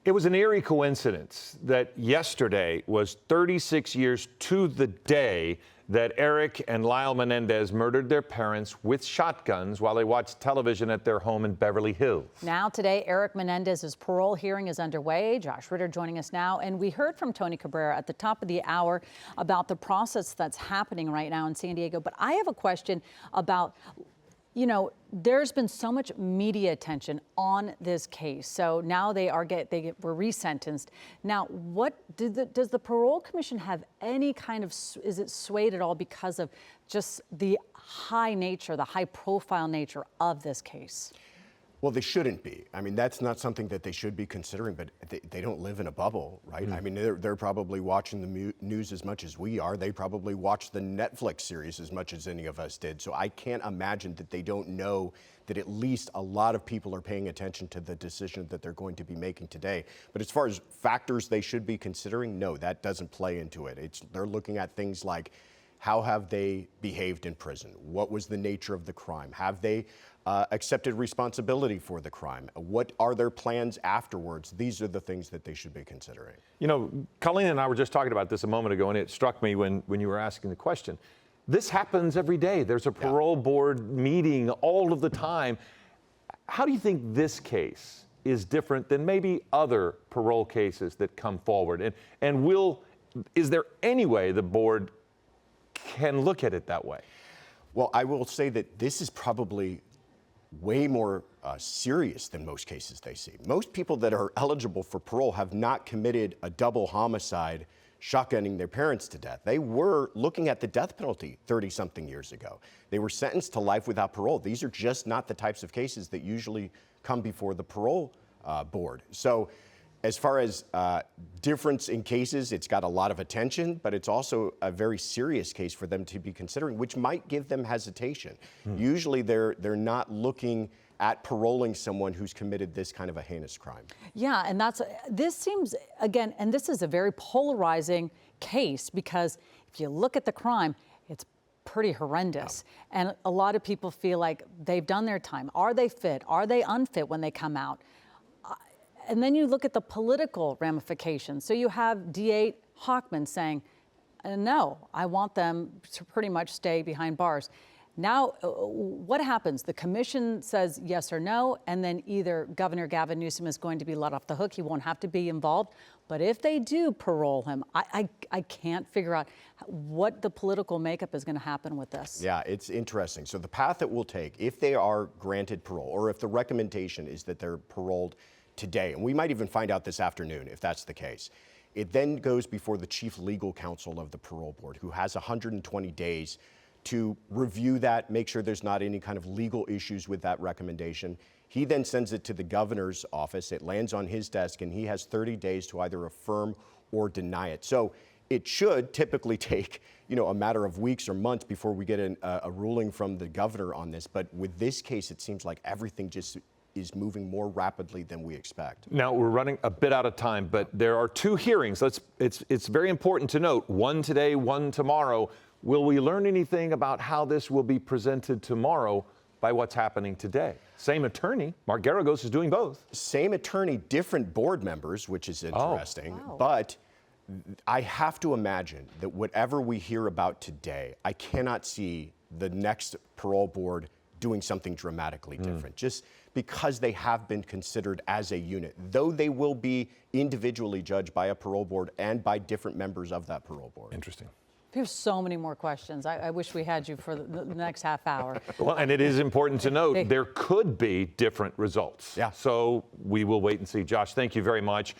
It was an eerie coincidence that yesterday was 36 years to the day that Erik and Lyle Menendez murdered their parents with shotguns while they watched television at their home in Beverly Hills. Now today, Erik Menendez's parole hearing is underway. Joshua Ritter joining us now. And we heard from Tony Cabrera at the top of the hour about the process that's happening right now in San Diego. But I have a question about, there's been so much media attention on this case. So now they were resentenced. Now, does the Parole Commission have any kind of, is it swayed at all because of just the high profile nature of this case? Well, they shouldn't be. I mean, that's not something that they should be considering, but they don't live in a bubble, right? I mean, they're probably watching the news as much as we are. They probably watch the Netflix series as much as any of us did. So I can't imagine that they don't know that at least a lot of people are paying attention to the decision that they're going to be making today. But as far as factors they should be considering, no, that doesn't play into it. They're looking at things like, how have they behaved in prison? What was the nature of the crime? Have they accepted responsibility for the crime? What are their plans afterwards? These are the things that they should be considering. Colleen and I were just talking about this a moment ago, and it struck me when you were asking the question. This happens every day. There's a parole board meeting all of the time. How do you think this case is different than maybe other parole cases that come forward? And is there any way the board can look at it that way? Well, I will say that this is probably way more serious than most cases they see. Most people that are eligible for parole have not committed a double homicide, shotgunning their parents to death. They were looking at the death penalty 30-something years ago. They were sentenced to life without parole. These are just not the types of cases that usually come before the parole board. So as far as difference in cases, it's got a lot of attention, but it's also a very serious case for them to be considering, which might give them hesitation. Usually they're not looking at paroling someone who's committed this kind of a heinous crime. Yeah, and this seems, again, and this is a very polarizing case because if you look at the crime, it's pretty horrendous. Yeah. And a lot of people feel like they've done their time. Are they fit? Are they unfit when they come out? And then you look at the political ramifications. So you have D8 Hochman saying, no, I want them to pretty much stay behind bars. Now, what happens? The commission says yes or no, and then either Governor Gavin Newsom is going to be let off the hook. He won't have to be involved. But if they do parole him, I can't figure out what the political makeup is going to happen with this. Yeah, it's interesting. So the path that we'll take, if they are granted parole, or if the recommendation is that they're paroled today, and we might even find out this afternoon if that's the case, it then goes before the chief legal counsel of the parole board, who has 120 days to review that, make sure there's not any kind of legal issues with that recommendation. He then sends it to the governor's office. It lands on his desk, and he has 30 days to either affirm or deny it. So it should typically take, a matter of weeks or months before we get a ruling from the governor on this. But with this case, it seems like everything just is moving more rapidly than we expect. Now, we're running a bit out of time, but there are two hearings. It's very important to note, one today, one tomorrow. Will we learn anything about how this will be presented tomorrow by what's happening today? Same attorney, Mark Garagos, is doing both. Same attorney, different board members, which is interesting. Oh, wow. But I have to imagine that whatever we hear about today, I cannot see the next parole board doing something dramatically different, just because they have been considered as a unit, though they will be individually judged by a parole board and by different members of that parole board. Interesting. There's so many more questions. I wish we had you for the next half hour. Well, and it is important to note there could be different results. Yeah. So we will wait and see. Josh, thank you very much.